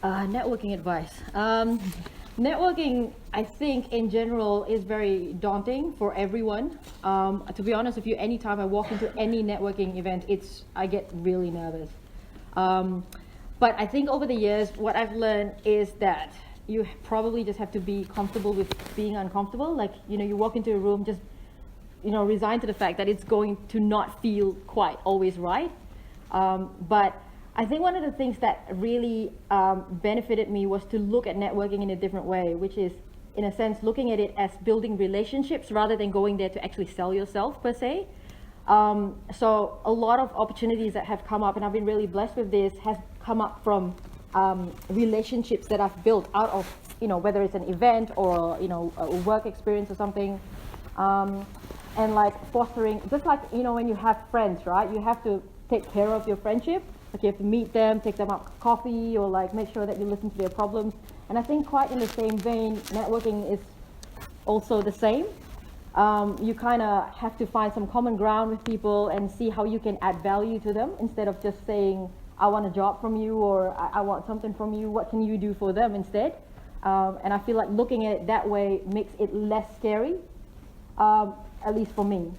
Networking advice. Networking, I think, in general, is very daunting for everyone. To be honest with you, anytime I walk into any networking event, I get really nervous. But I think over the years, what I've learned is that you probably just have to be comfortable with being uncomfortable. Like, you walk into a room, just, resign to the fact that it's going to not feel quite always right. But I think one of the things that really benefited me was to look at networking in a different way, which is, in a sense, looking at it as building relationships rather than going there to actually sell yourself per se. So a lot of opportunities that have come up, and I've been really blessed with this, has come up from relationships that I've built out of, whether it's an event or, a work experience or something. And like fostering, just like, when you have friends, right? You have to take care of your friendship. Like you have to meet them, take them out for coffee, or like make sure that you listen to their problems. And I think quite in the same vein, networking is also the same. You kind of have to find some common ground with people and see how you can add value to them instead of just saying, I want a job from you, or I want something from you. What can you do for them instead? And I feel like looking at it that way makes it less scary, at least for me.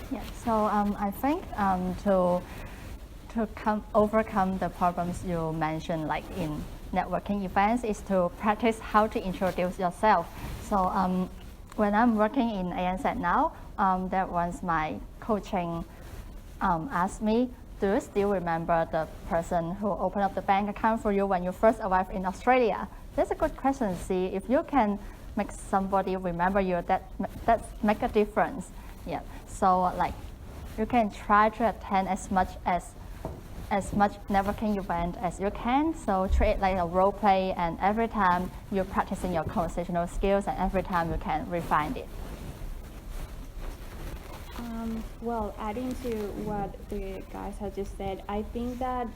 Yeah, so I think to overcome the problems you mentioned, like in networking events, is to practice how to introduce yourself. So when I'm working in ANZ now, there once my coaching asked me, do you still remember the person who opened up the bank account for you when you first arrived in Australia? That's a good question. See, if you can make somebody remember you, that's make a difference. Yeah. So like, you can try to attend as much networking event as you can. So treat it like a role play, and every time you're practicing your conversational skills, and every time you can refine it. Well, adding to what the guys have just said, I think that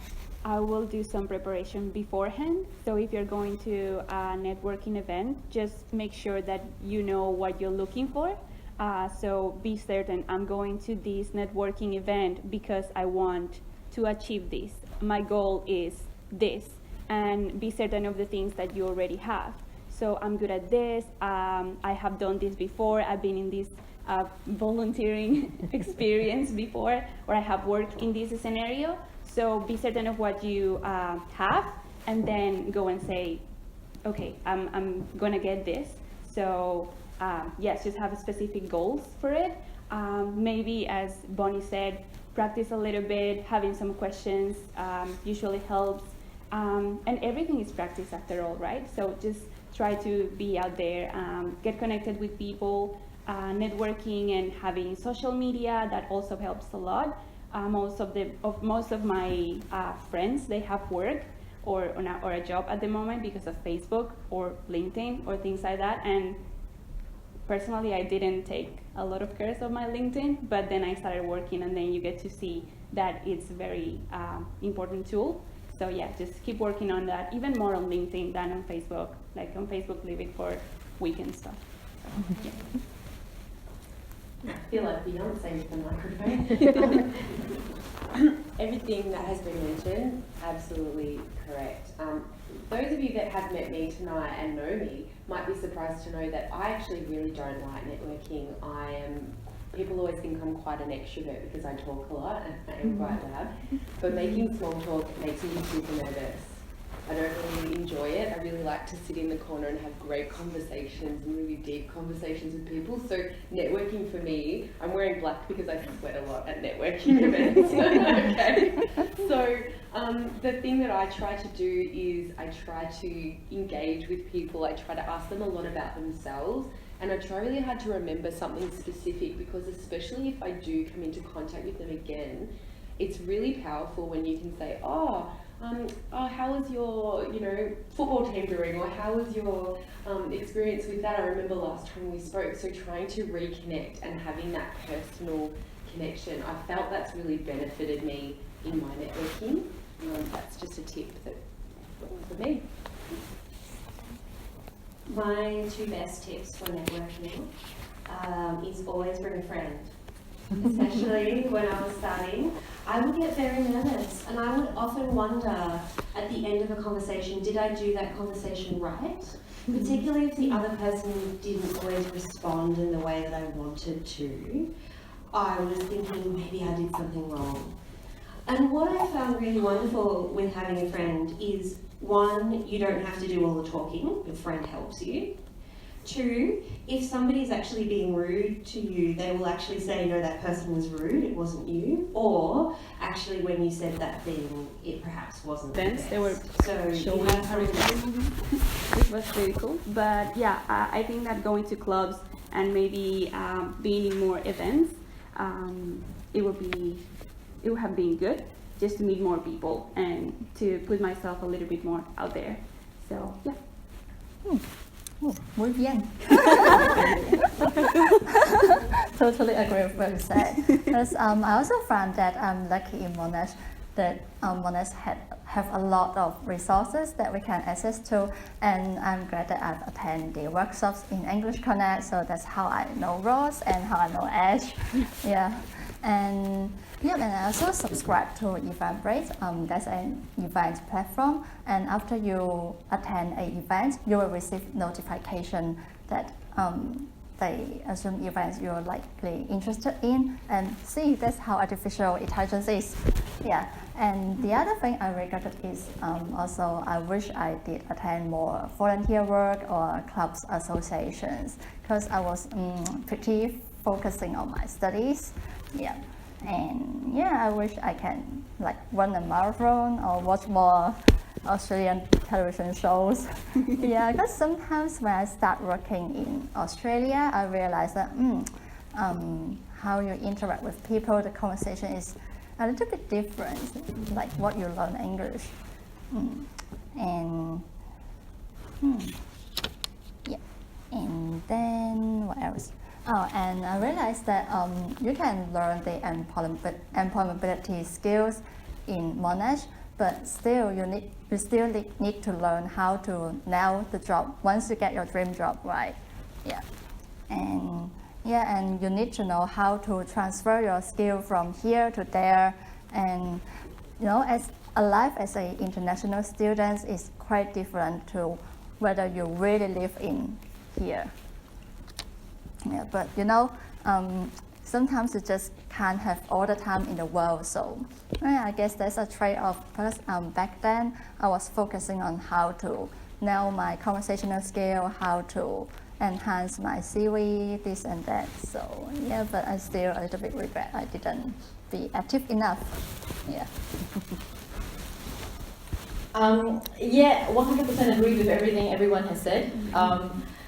I will do some preparation beforehand. So if you're going to a networking event, just make sure that you know what you're looking for. So be certain, I'm going to this networking event because I want to achieve this. My goal is this, and be certain of the things that you already have. So I'm good at this, I have done this before, I've been in this volunteering experience before, or I have worked in this scenario. So be certain of what you have, and then go and say, okay, I'm gonna get this. So yes, just have specific goals for it. Maybe, as Bonnie said, practice a little bit, having some questions usually helps. And everything is practice after all, right? So just try to be out there, get connected with people, networking and having social media, that also helps a lot. Most of my friends, they have work or a job at the moment because of Facebook or LinkedIn or things like that. And personally, I didn't take a lot of care of my LinkedIn, but then I started working, and then you get to see that it's a very important tool. So yeah, just keep working on that, even more on LinkedIn than on Facebook. Like on Facebook, leave it for weekend stuff. So, yeah. I feel like Beyonce with the microphone. Everything that has been mentioned, absolutely correct. Those of you that have met me tonight and know me might be surprised to know that I actually really don't like networking. People always think I'm quite an extrovert because I talk a lot and I am quite loud. But making small talk makes me super nervous. I don't really enjoy it. I really like to sit in the corner and have great conversations and really deep conversations with people. So networking for me, I'm wearing black because I sweat a lot at networking events. Okay. So the thing that I try to do is I try to engage with people. I try to ask them a lot about themselves. And I try really hard to remember something specific, because especially if I do come into contact with them again, it's really powerful when you can say, how was your, football team doing, or how was your experience with that? I remember last time we spoke. So trying to reconnect and having that personal connection, I felt that's really benefited me in my networking. That's just a tip for me. My two best tips for networking is always bring a friend. Especially when I was starting, I would get very nervous, and I would often wonder at the end of a conversation, did I do that conversation right? Particularly if the other person didn't always respond in the way that I wanted to. I was thinking maybe I did something wrong. And what I found really wonderful with having a friend is, one, you don't have to do all the talking, your friend helps you. Two, if somebody's actually being rude to you, they will actually say, no, that person was rude, it wasn't you. Or, actually, when you said that thing, it perhaps wasn't the best. They were so showing Harry Potter, which was really cool. But yeah, I think that going to clubs and maybe being in more events, it would have been good just to meet more people and to put myself a little bit more out there. So yeah. Oh, muy bien. Totally agree with what you said. Because I also found that I'm lucky in Monash that Monash have a lot of resources that we can access to, and I'm glad that I've attended the workshops in EnglishConnect, so that's how I know Ross and how I know Ash. Yeah. And I also subscribe to Eventbrite. That's an event platform, and after you attend an event, you will receive notification that they assume events you're likely interested in, and see, that's how artificial intelligence is. Yeah. And the other thing I regretted is also I wish I did attend more volunteer work or clubs associations, because I was pretty focusing on my studies. Yeah. And yeah, I wish I can run a marathon or watch more Australian television shows. Yeah, because sometimes when I start working in Australia, I realize that how you interact with people, the conversation is a little bit different, like what you learn English. And yeah, and then what else? Oh, and I realized that you can learn the employability skills in Monash, but still you still need to learn how to nail the job once you get your dream job, right? Yeah, and you need to know how to transfer your skill from here to there, and as a life as an international student is quite different to whether you really live in here. Yeah, but sometimes you just can't have all the time in the world, so I guess that's a trade-off. Because back then I was focusing on how to nail my conversational skill, how to enhance my CV, this and that. So yeah, but I still a little bit regret I didn't be active enough. Yeah. Yeah, 100% agree with everything everyone has said.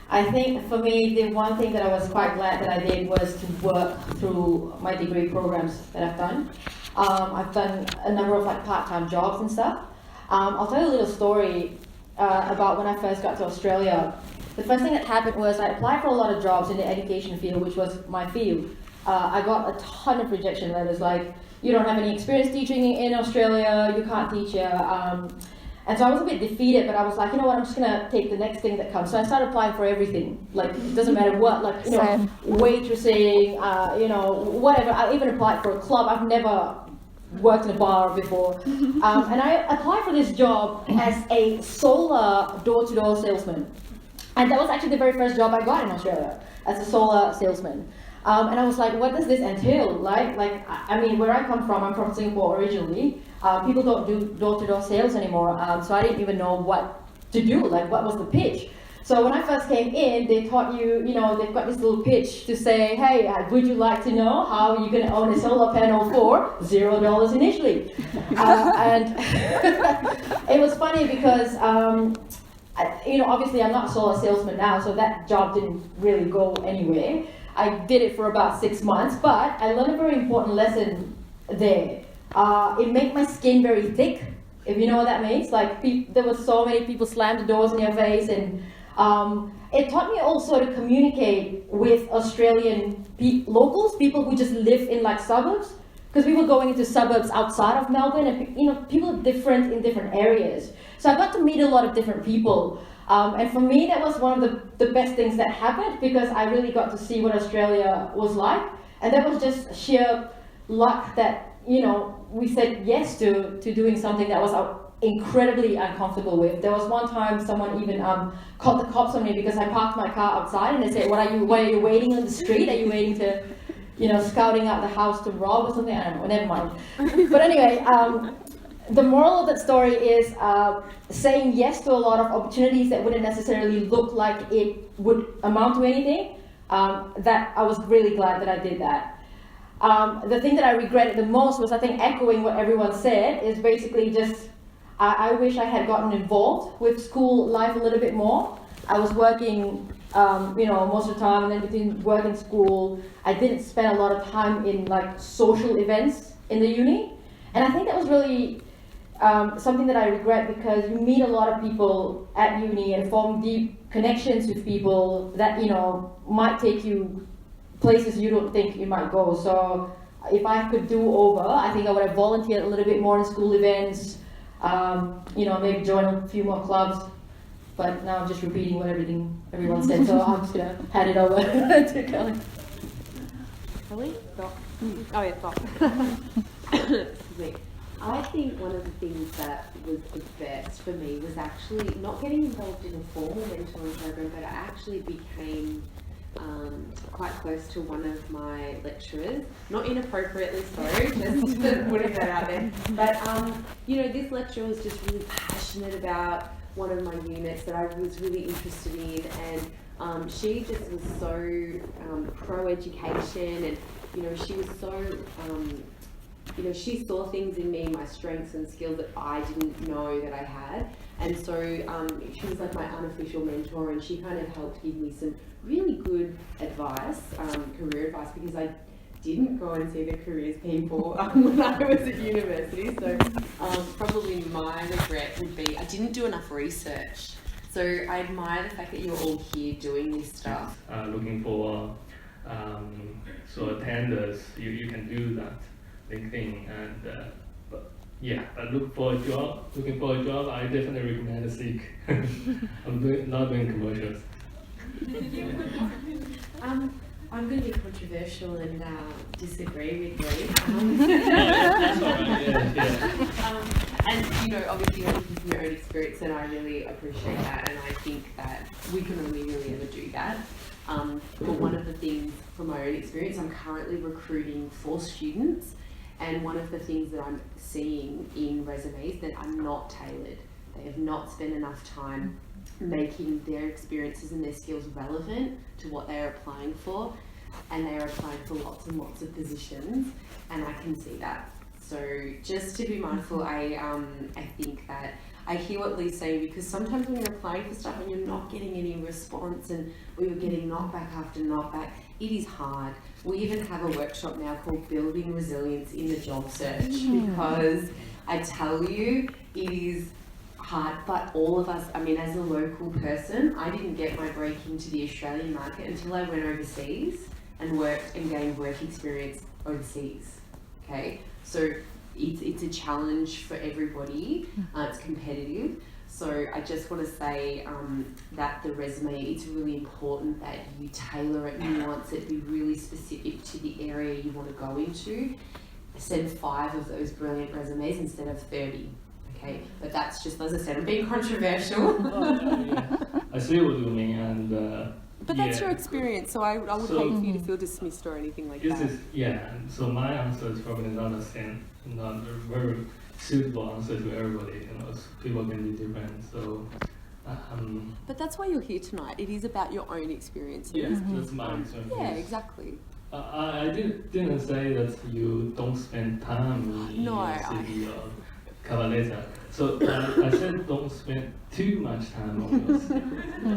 I think for me, the one thing that I was quite glad that I did was to work through my degree programs that I've done. I've done a number of part-time jobs and stuff. I'll tell you a little story about when I first got to Australia. The first thing that happened was I applied for a lot of jobs in the education field, which was my field. I got a ton of rejection letters like, you don't have any experience teaching in Australia, you can't teach here. And so I was a bit defeated, but I was like, you know what, I'm just gonna take the next thing that comes. So I started applying for everything. It doesn't matter what, waitressing, whatever. I even applied for a club. I've never worked in a bar before. And I applied for this job as a solar door-to-door salesman. And that was actually the very first job I got in Australia, as a solar salesman. And I was like, what does this entail? I mean, where I come from, I'm from Singapore originally. People don't do door-to-door sales anymore, so I didn't even know what to do, what was the pitch. So when I first came in, they taught you, they've got this little pitch to say, hey, would you like to know how you're going to own a solar panel for $0 initially? And it was funny because, obviously I'm not a solar salesman now, so that job didn't really go anywhere. I did it for about 6 months, but I learned a very important lesson there. It made my skin very thick, if you know what that means. There were so many people slammed the doors in your face, and it taught me also to communicate with Australian locals, people who just live in suburbs, because we were going into suburbs outside of Melbourne, and people are different in different areas. So I got to meet a lot of different people. And for me, that was one of the best things that happened, because I really got to see what Australia was like. And that was just sheer luck that you know, we said yes to doing something that was incredibly uncomfortable with. There was one time someone even called the cops on me because I parked my car outside, and they said, why are you waiting on the street? Are you waiting to, you know, scouting out the house to rob or something? I don't know, never mind. But anyway, the moral of that story is saying yes to a lot of opportunities that wouldn't necessarily look like it would amount to anything. That I was really glad that I did that. The thing that I regretted the most was, I think, echoing what everyone said, is basically just I wish I had gotten involved with school life a little bit more. I was working, you know, most of the time, and then between work and school, I didn't spend a lot of time in like social events in the uni, and I think that was really something that I regret, because you meet a lot of people at uni and form deep connections with people that, you know, might take you places you don't think you might go. So if I could do over, I think I would have volunteered a little bit more in school events, you know, maybe join a few more clubs. But now I'm just repeating what everyone said, so I'm just gonna hand it over to Kelly. Kelly? Oh yeah, Excuse me. I think one of the things that was the best for me was actually not getting involved in a formal mentoring program, but I actually became quite close to one of my lecturers, not inappropriately so, just putting that out there. But you know, this lecturer was just really passionate about one of my units that I was really interested in, and she just was so pro-education, and you know, she was so you know, she saw things in me, my strengths and skills that I didn't know that I had. And so she was like my unofficial mentor, and she kind of helped give me some really good advice, career advice, because I didn't go and see the careers people when I was at university. So probably my regret would be I didn't do enough research. So I admire the fact that you're all here doing this stuff. Looking for so attenders, you can do that. LinkedIn, and but looking for a job, I definitely recommend Seek. I'm not doing commercials. I'm going to be controversial and disagree with you. And you know, obviously you're looking from your own experience, and I really appreciate that, and I think that we can only really ever do that. But one of the things from my own experience, I'm currently recruiting for students. And one of the things that I'm seeing in resumes that are not tailored, they have not spent enough time making their experiences and their skills relevant to what they are applying for, and they are applying for lots and lots of positions, and I can see that. So just to be mindful, I think that I hear what Lee's saying, because sometimes when you're applying for stuff and you're not getting any response, and or you're getting knockback after knockback, it is hard. We even have a workshop now called Building Resilience in the Job Search, because I tell you, it is hard. But all of us, I mean, as a local person, I didn't get my break into the Australian market until I went overseas and worked and gained work experience overseas. Okay, so it's a challenge for everybody. It's competitive. So I just want to say that the resume, it's really important that you tailor it, nuance it, be really specific to the area you want to go into. Send 5 of those brilliant resumes instead of 30. Okay, but that's just, as I said, I'm being controversial. I see what you mean, and but that's your experience, so I would hate for you to feel dismissed or anything like that. So my answer is probably not a very suitable answer to everybody. You know, people can be different. So, but that's why you're here tonight. It is about your own experiences. Yes, that's my experience. Yeah, exactly. I didn't say that you don't spend time in No, city or Cavaletta. So I said don't spend too much time on your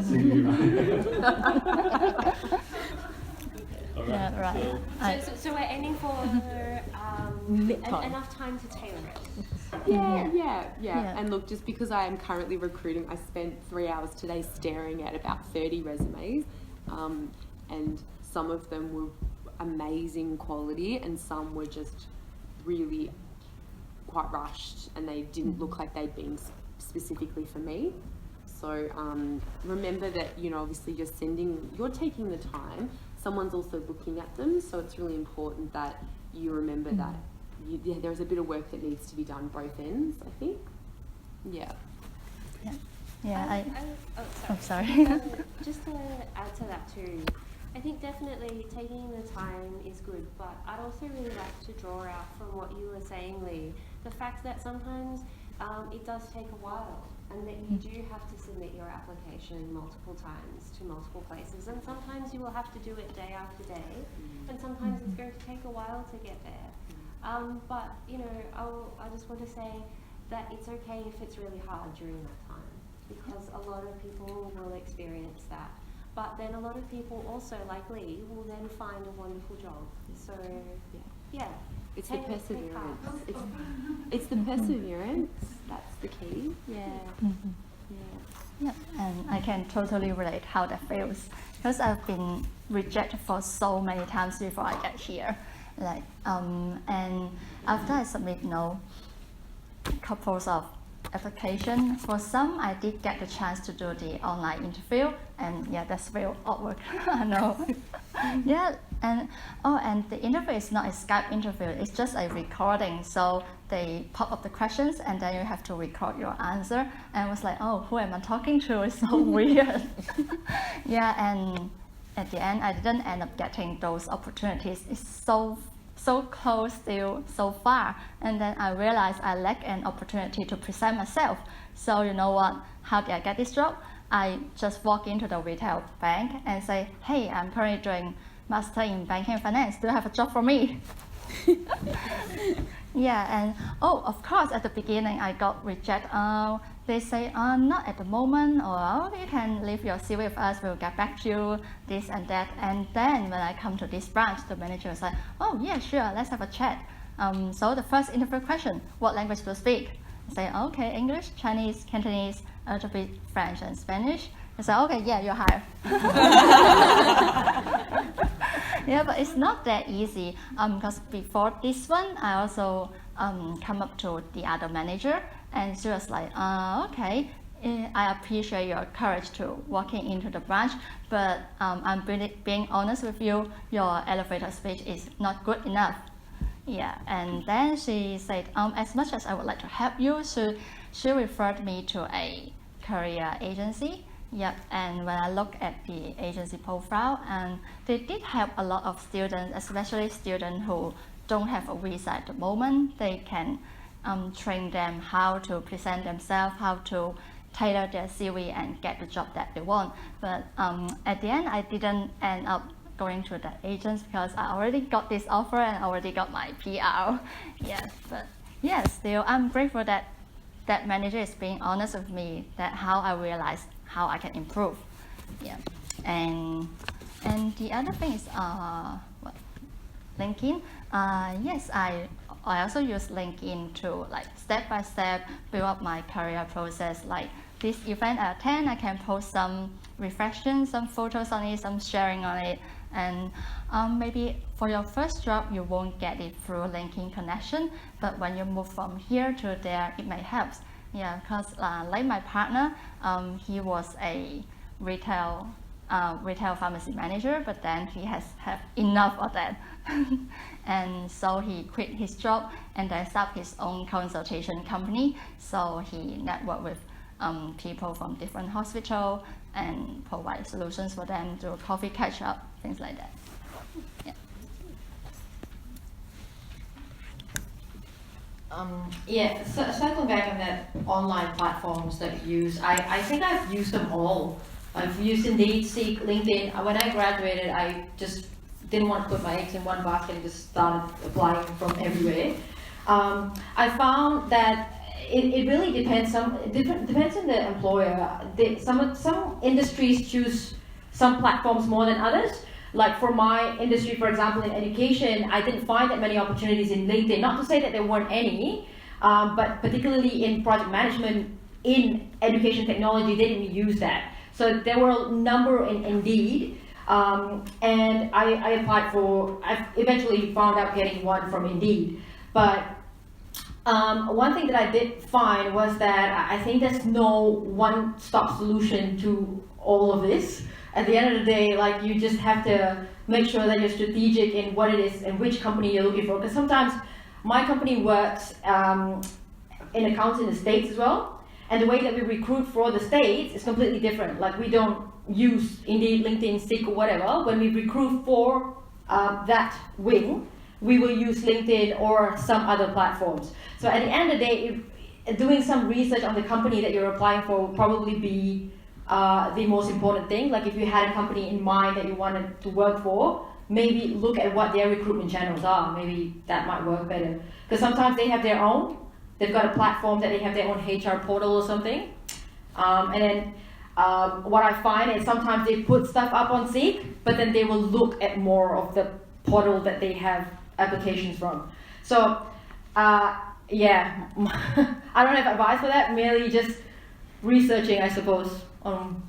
city life. All right. Yeah, right. So we're aiming for enough time to tailor it. Yeah. And look, just because I am currently recruiting, I spent 3 hours today staring at about 30 resumes, and some of them were amazing quality, and some were just really quite rushed, and they didn't look like they'd been specifically for me. So remember that, you know, obviously you're taking the time, someone's also looking at them, so it's really important that you remember that there's a bit of work that needs to be done both ends, I think. Yeah. Yeah, oh, sorry. Just to add to that too, I think definitely taking the time is good, but I'd also really like to draw out from what you were saying, Lee, the fact that sometimes it does take a while, and that you do have to submit your application multiple times to multiple places, and sometimes you will have to do it day after day, and sometimes it's going to take a while to get there. But you know, I just want to say that it's okay if it's really hard during that time, because a lot of people will experience that. But then a lot of people also, like Lee, will then find a wonderful job. So yeah. It's the perseverance. It's the perseverance. That's the key. Yeah. Yeah, and I can totally relate how that feels, because I've been rejected for so many times before I get here. Like, and after I submit, couples of application. For some, I did get the chance to do the online interview, and yeah, that's real awkward. I know. Yeah, and the interview is not a Skype interview; it's just a recording. So they pop up the questions, and then you have to record your answer. And I was like, oh, who am I talking to? It's so weird. Yeah, and at the end, I didn't end up getting those opportunities. It's so close, still so far. And then I realized I lack an opportunity to present myself. So you know what? How did I get this job? I just walk into the retail bank and say, hey, I'm currently doing Master in Banking and Finance. Do you have a job for me? Yeah, and of course, at the beginning, I got rejected. They say, not at the moment, or you can leave your CV with us, we'll get back to you, this and that. And then when I come to this branch, the manager was like, oh yeah, sure, let's have a chat. So the first interview question, what language do you speak? I say, okay, English, Chinese, Cantonese, a little bit French and Spanish. I say, okay, yeah, you're hired. Yeah, but it's not that easy, because before this one, I also come up to the other manager, and she was like, okay, I appreciate your courage to walking into the branch, but I'm being honest with you, your elevator speech is not good enough. Yeah, and then she said, as much as I would like to help you, she referred me to a career agency. Yep, and when I look at the agency profile, and they did help a lot of students, especially students who don't have a visa at the moment. They can train them how to present themselves, how to tailor their CV and get the job that they want. But at the end, I didn't end up going to the agents because I already got this offer and already got my PR. Yes, but yeah, still I'm grateful that that manager is being honest with me, that how I realized how I can improve. Yeah, and the other thing is LinkedIn. Yes, I also use LinkedIn to like step by step build up my career process. Like this event I attend, I can post some reflections, some photos on it, some sharing on it. And maybe for your first job, you won't get it through LinkedIn connection, but when you move from here to there, it may help. Yeah, because like my partner, he was a retail pharmacy manager, but then he has had enough of that. And so he quit his job and then started his own consultation company. So he networked with people from different hospitals and provide solutions for them, do coffee catch up, things like that. Yeah. So circling back on that online platforms that you use, I think I've used them all. I've used Indeed, Seek, LinkedIn. When I graduated, I just didn't want to put my eggs in one basket and just started applying from everywhere. I found that it really depends. Depends on the employer. Some industries choose some platforms more than others. Like for my industry, for example, in education, I didn't find that many opportunities in LinkedIn. Not to say that there weren't any, but particularly in project management, in education technology, they didn't use that. So there were a number in Indeed, and I applied for. I eventually found out getting one from Indeed, but. One thing that I did find was that I think there's no one-stop solution to all of this. At the end of the day, like you just have to make sure that you're strategic in what it is and which company you're looking for. Because sometimes my company works in accounts in the States as well, and the way that we recruit for the States is completely different. Like we don't use Indeed, LinkedIn, Seek, or whatever. When we recruit for that wing, we will use LinkedIn or some other platforms. So at the end of the day, doing some research on the company that you're applying for will probably be the most important thing. Like if you had a company in mind that you wanted to work for, maybe look at what their recruitment channels are. Maybe that might work better. Because sometimes they have their own. They've got a platform that they have their own HR portal or something. And then what I find is sometimes they put stuff up on Seek, but then they will look at more of the portal that they have applications from. So yeah, I don't have advice for that, merely just researching, I suppose, on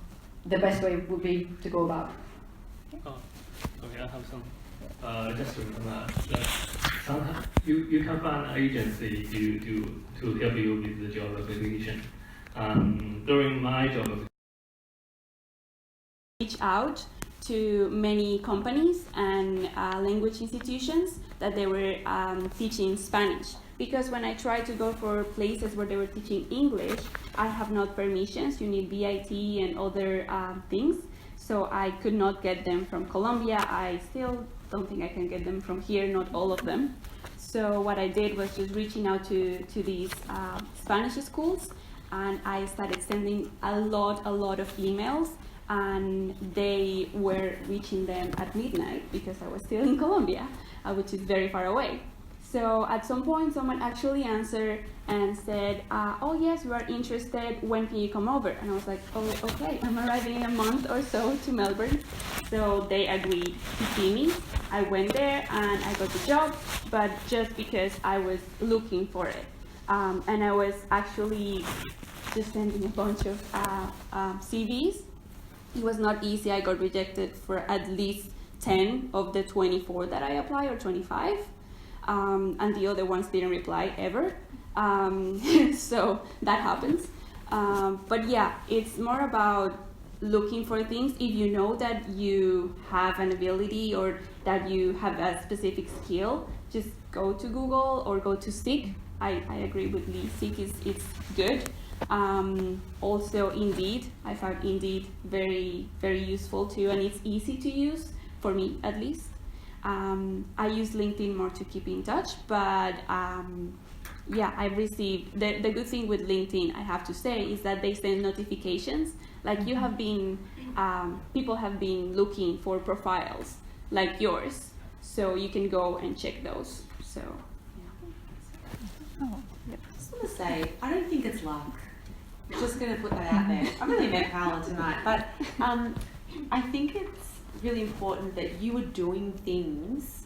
the best way would be to go about. Oh, okay, I have some. Just to remember that sometimes you can find an agency to help you with the job application. During my job application, reach out to many companies and language institutions that they were teaching Spanish. Because when I tried to go for places where they were teaching English, I have not permissions. You need BIT and other things. So I could not get them from Colombia. I still don't think I can get them from here, not all of them. So what I did was just reaching out to these Spanish schools, and I started sending a lot of emails, and they were reaching them at midnight because I was still in Colombia, which is very far away. So at some point, someone actually answered and said, oh yes, we are interested, when can you come over? And I was like, oh, okay, I'm arriving in a month or so to Melbourne. So they agreed to see me. I went there and I got the job, but just because I was looking for it. And I was actually just sending a bunch of CVs. It was not easy. I got rejected for at least 10 of the 24 that I applied, or 25. And the other ones didn't reply ever. So that happens. But yeah, it's more about looking for things. If you know that you have an ability or that you have a specific skill, just go to Google or go to Seek. I agree with Lee. Seek it's good. Also Indeed, I found Indeed very useful too, and it's easy to use, for me at least. I use LinkedIn more to keep in touch, but yeah, I've received, the good thing with LinkedIn, I have to say, is that they send notifications. Like you have been, people have been looking for profiles like yours, so you can go and check those. So, yeah. Oh. I just want to say, I don't think it's luck. I'm just going to put that out there. I really met Carla tonight, but I think it's really important that you are doing things,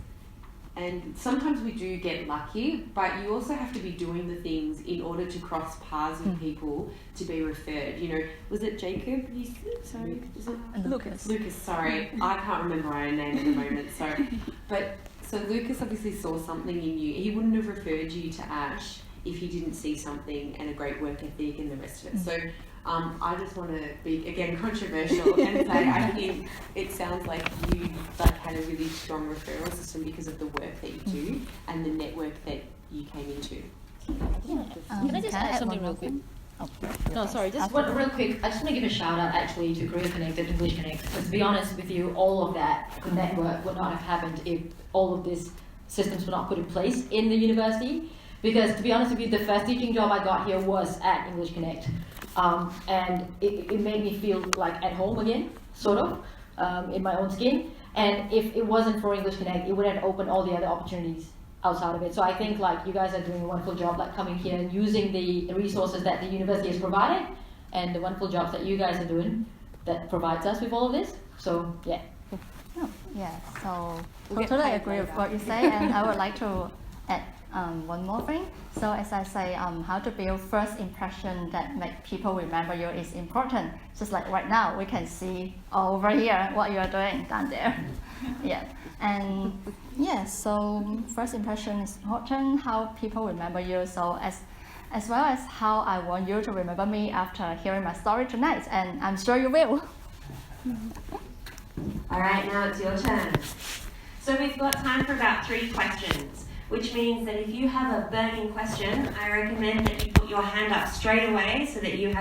and sometimes we do get lucky, but you also have to be doing the things in order to cross paths with people to be referred. You know, was it Jacob? Sorry, is it Lucas? Lucas, sorry, I can't remember my own name at the moment. So Lucas obviously saw something in you. He wouldn't have referred you to Ash if he didn't see something and a great work ethic and the rest of it. So I just want to be, again, controversial and say I think it sounds like you had a really strong referral system because of the work that you do and the network that you came into. Can I just add something real quick? Oh, No, sorry, just one real quick. I just want to give a shout out actually to CareerConnect and EnglishConnect. Because to be honest with you, all of that, the network would not have happened if all of these systems were not put in place in the university. Because to be honest with you, the first teaching job I got here was at EnglishConnect. And it made me feel like at home again, sort of, in my own skin. And if it wasn't for EnglishConnect, it would have opened all the other opportunities outside of it. So I think like you guys are doing a wonderful job, like coming here and using the resources that the university has provided, and the wonderful jobs that you guys are doing that provides us with all of this. So yeah. Oh, yeah, so totally agree with what you say, and I would like to add one more thing. So as I say, how to build first impression that make people remember you is important. Just like right now, we can see over here what you are doing down there. Yeah, and yeah, so first impression is important, how people remember you. So as well as how I want you to remember me after hearing my story tonight, and I'm sure you will. All right, now it's your turn. So we've got time for about 3 questions. which means that if you have a burning question, I recommend that you put your hand up straight away so that you have